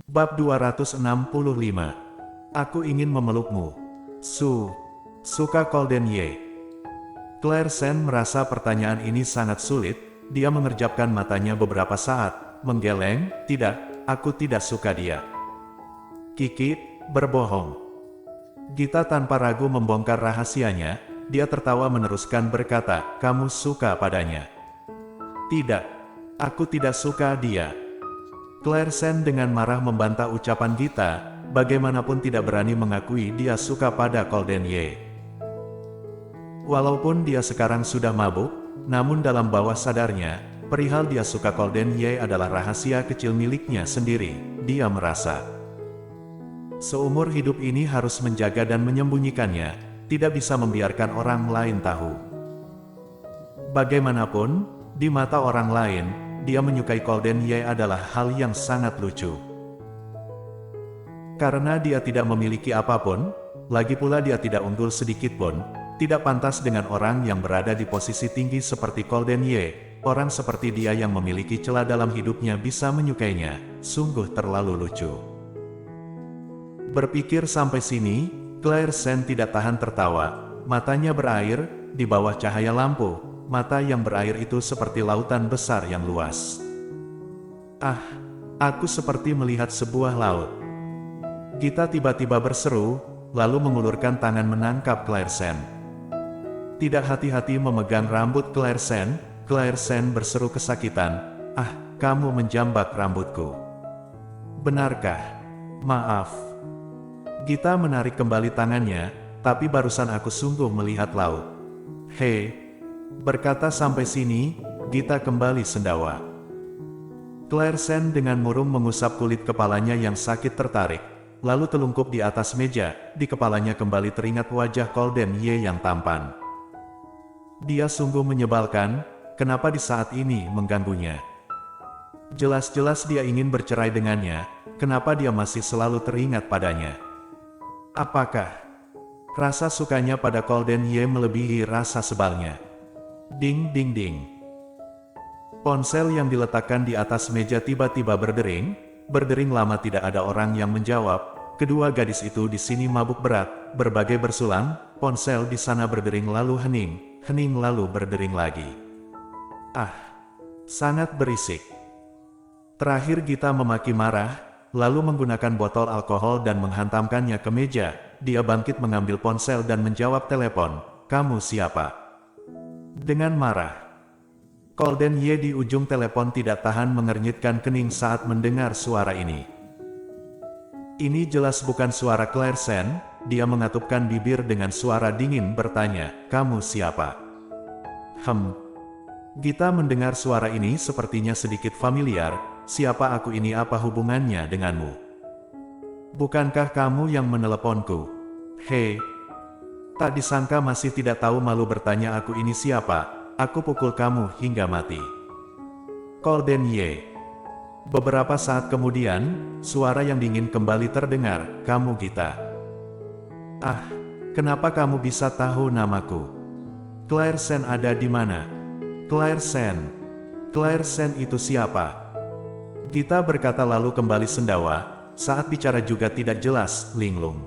Bab 265. Aku ingin memelukmu. Suka Colden Ye. Claire Sen merasa pertanyaan ini sangat sulit. Dia mengerjapkan matanya beberapa saat, menggeleng. Tidak, aku tidak suka dia. Kiki, berbohong. Gita tanpa ragu membongkar rahasianya. Dia tertawa meneruskan berkata, kamu suka padanya. Tidak, aku tidak suka dia. Claire Sen dengan marah membantah ucapan Gita, bagaimanapun tidak berani mengakui dia suka pada Colden Ye. Walaupun dia sekarang sudah mabuk, namun dalam bawah sadarnya, perihal dia suka Colden Ye adalah rahasia kecil miliknya sendiri. Dia merasa seumur hidup ini harus menjaga dan menyembunyikannya, tidak bisa membiarkan orang lain tahu. Bagaimanapun, di mata orang lain, dia menyukai Colden Ye adalah hal yang sangat lucu. Karena dia tidak memiliki apapun, lagi pula dia tidak unggul sedikit pun, tidak pantas dengan orang yang berada di posisi tinggi seperti Colden Ye. Orang seperti dia yang memiliki celah dalam hidupnya bisa menyukainya, sungguh terlalu lucu. Berpikir sampai sini, Claire Sen tidak tahan tertawa, matanya berair, di bawah cahaya lampu, mata yang berair itu seperti lautan besar yang luas. Ah, aku seperti melihat sebuah laut. Gita tiba-tiba berseru, lalu mengulurkan tangan menangkap Claire Sen. Tidak hati-hati memegang rambut Claire Sen berseru kesakitan, ah, kamu menjambak rambutku. Benarkah? Maaf. Gita menarik kembali tangannya, tapi barusan aku sungguh melihat laut. Hei, berkata sampai sini, Gita kembali sendawa. Claire Sen dengan murung mengusap kulit kepalanya yang sakit tertarik, lalu telungkup di atas meja, di kepalanya kembali teringat wajah Colden Ye yang tampan. Dia sungguh menyebalkan, kenapa di saat ini mengganggunya. Jelas-jelas dia ingin bercerai dengannya, kenapa dia masih selalu teringat padanya. Apakah rasa sukanya pada Colden Ye melebihi rasa sebalnya? Ding ding ding. Ponsel yang diletakkan di atas meja tiba-tiba berdering lama tidak ada orang yang menjawab. Kedua gadis itu di sini mabuk berat, berbagai bersulang, ponsel di sana berdering lalu hening lalu berdering lagi. Ah, sangat berisik. Terakhir Gita memaki marah, lalu menggunakan botol alkohol dan menghantamkannya ke meja. Dia bangkit mengambil ponsel dan menjawab telepon, kamu siapa? Dengan marah. Colden Ye di ujung telepon tidak tahan mengernyitkan kening saat mendengar suara ini. Ini jelas bukan suara Claire Sen. Dia mengatupkan bibir dengan suara dingin bertanya, kamu siapa? Gita mendengar suara ini sepertinya sedikit familiar. Siapa aku ini, apa hubungannya denganmu? Bukankah kamu yang meneleponku? Hei, tak disangka masih tidak tahu malu bertanya aku ini siapa. Aku pukul kamu hingga mati. Colden Ye. Beberapa saat kemudian, suara yang dingin kembali terdengar, kamu Gita. Ah, kenapa kamu bisa tahu namaku? Claire Sen ada di mana? Claire Sen itu siapa? Gita berkata lalu kembali sendawa, saat bicara juga tidak jelas, linglung.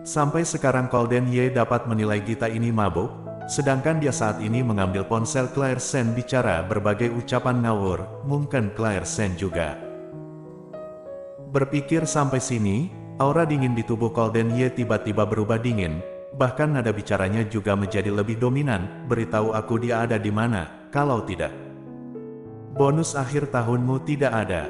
Sampai sekarang Colden Ye dapat menilai Gita ini mabuk, sedangkan dia saat ini mengambil ponsel Claire Sen bicara berbagai ucapan ngawur, mungkin Claire Sen juga. Berpikir sampai sini, aura dingin di tubuh Colden Ye tiba-tiba berubah dingin, bahkan nada bicaranya juga menjadi lebih dominan, beritahu aku dia ada di mana, kalau tidak. Bonus akhir tahunmu tidak ada.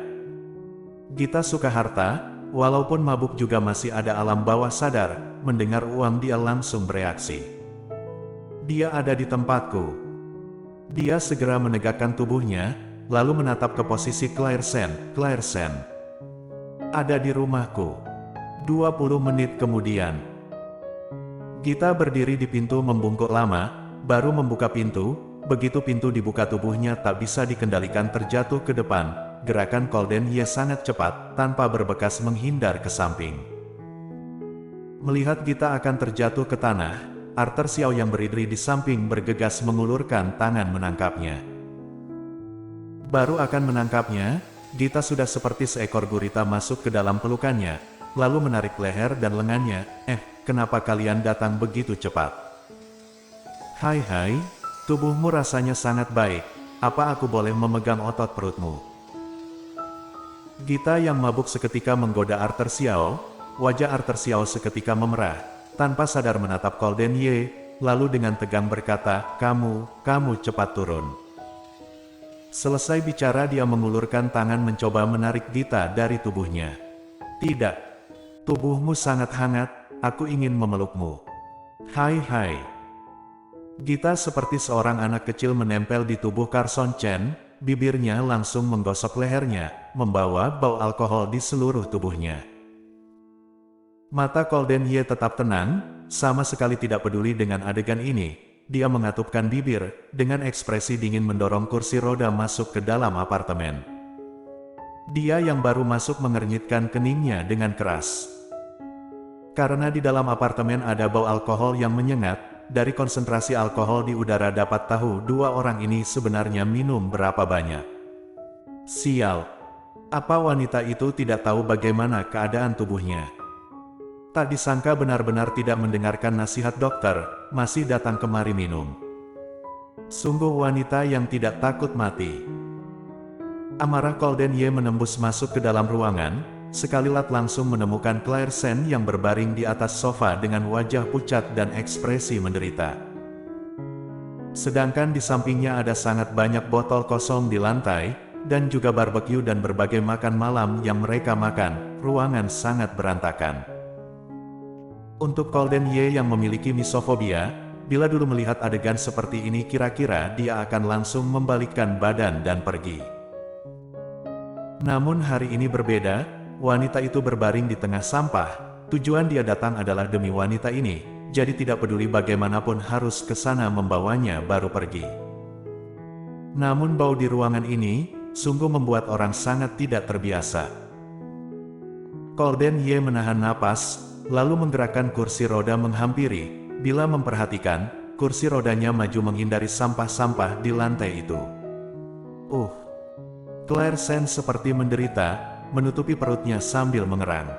Gita suka harta, walaupun mabuk juga masih ada alam bawah sadar, mendengar uang dia langsung bereaksi. Dia ada di tempatku. Dia segera menegakkan tubuhnya, lalu menatap ke posisi Claire Sen. Ada di rumahku. 20 menit kemudian. Gita berdiri di pintu membungkuk lama, baru membuka pintu. Begitu pintu dibuka tubuhnya tak bisa dikendalikan terjatuh ke depan. Gerakan Colden Ye sangat cepat, tanpa berbekas menghindar ke samping. Melihat Gita akan terjatuh ke tanah, Arthur Xiao yang berdiri di samping bergegas mengulurkan tangan menangkapnya. Baru akan menangkapnya, Gita sudah seperti seekor gurita masuk ke dalam pelukannya, lalu menarik leher dan lengannya. Kenapa kalian datang begitu cepat? Hai, tubuhmu rasanya sangat baik. Apa aku boleh memegang otot perutmu? Gita yang mabuk seketika menggoda Arthur Xiao. Wajah Arthur Xiao seketika memerah, tanpa sadar menatap Golden Ye, lalu dengan tegang berkata, kamu cepat turun. Selesai bicara dia mengulurkan tangan mencoba menarik Gita dari tubuhnya. Tidak. Tubuhmu sangat hangat, aku ingin memelukmu. Hai. Gita seperti seorang anak kecil menempel di tubuh Carson Chen, bibirnya langsung menggosok lehernya, membawa bau alkohol di seluruh tubuhnya. Mata Golden Ye tetap tenang, sama sekali tidak peduli dengan adegan ini. Dia mengatupkan bibir, dengan ekspresi dingin mendorong kursi roda masuk ke dalam apartemen. Dia yang baru masuk mengernyitkan keningnya dengan keras. Karena di dalam apartemen ada bau alkohol yang menyengat, dari konsentrasi alkohol di udara dapat tahu dua orang ini sebenarnya minum berapa banyak. Sial. Apa wanita itu tidak tahu bagaimana keadaan tubuhnya? Tak disangka benar-benar tidak mendengarkan nasihat dokter, masih datang kemari minum. Sungguh wanita yang tidak takut mati. Amarah Golden Ye menembus masuk ke dalam ruangan, sekalilat langsung menemukan Claire Sen yang berbaring di atas sofa dengan wajah pucat dan ekspresi menderita. Sedangkan di sampingnya ada sangat banyak botol kosong di lantai, dan juga barbeque dan berbagai makan malam yang mereka makan. Ruangan sangat berantakan. Untuk Golden Ye yang memiliki misofobia, bila dulu melihat adegan seperti ini kira-kira dia akan langsung membalikkan badan dan pergi. Namun hari ini berbeda, wanita itu berbaring di tengah sampah. Tujuan dia datang adalah demi wanita ini, jadi tidak peduli bagaimanapun harus ke sana membawanya baru pergi. Namun bau di ruangan ini, sungguh membuat orang sangat tidak terbiasa. Golden Ye menahan napas, lalu menggerakkan kursi roda menghampiri. Bila memperhatikan, kursi rodanya maju menghindari sampah-sampah di lantai itu. Claire Sen seperti menderita, menutupi perutnya sambil mengerang.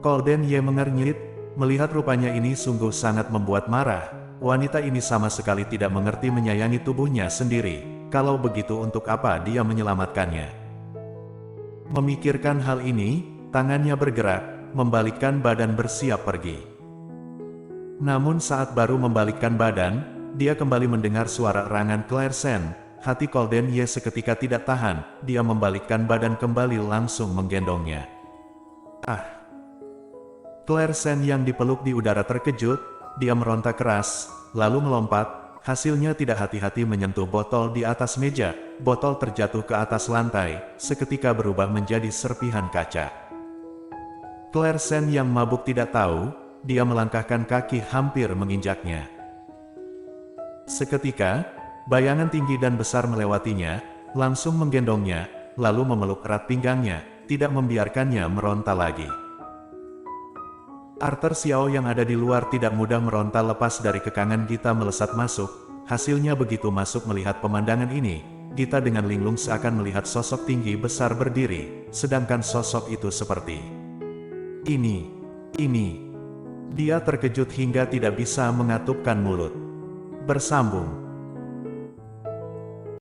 Golden Ye mengernyit, melihat rupanya ini sungguh sangat membuat marah. Wanita ini sama sekali tidak mengerti menyayangi tubuhnya sendiri. Kalau begitu untuk apa dia menyelamatkannya? Memikirkan hal ini, tangannya bergerak, membalikkan badan bersiap pergi. Namun saat baru membalikkan badan, dia kembali mendengar suara erangan Claire Sen. Hati Golden Ye seketika tidak tahan, dia membalikkan badan kembali langsung menggendongnya. Claire Sen yang dipeluk di udara terkejut, dia meronta keras, lalu melompat, hasilnya tidak hati-hati menyentuh botol di atas meja. Botol terjatuh ke atas lantai, seketika berubah menjadi serpihan kaca. Claire Sen yang mabuk tidak tahu, dia melangkahkan kaki hampir menginjaknya. Seketika, bayangan tinggi dan besar melewatinya, langsung menggendongnya, lalu memeluk erat pinggangnya, tidak membiarkannya meronta lagi. Arthur Xiao yang ada di luar tidak mudah meronta lepas dari kekangan Gita melesat masuk. Hasilnya begitu masuk melihat pemandangan ini, Gita dengan linglung seakan melihat sosok tinggi besar berdiri, sedangkan sosok itu seperti ini. Dia terkejut hingga tidak bisa mengatupkan mulut. Bersambung.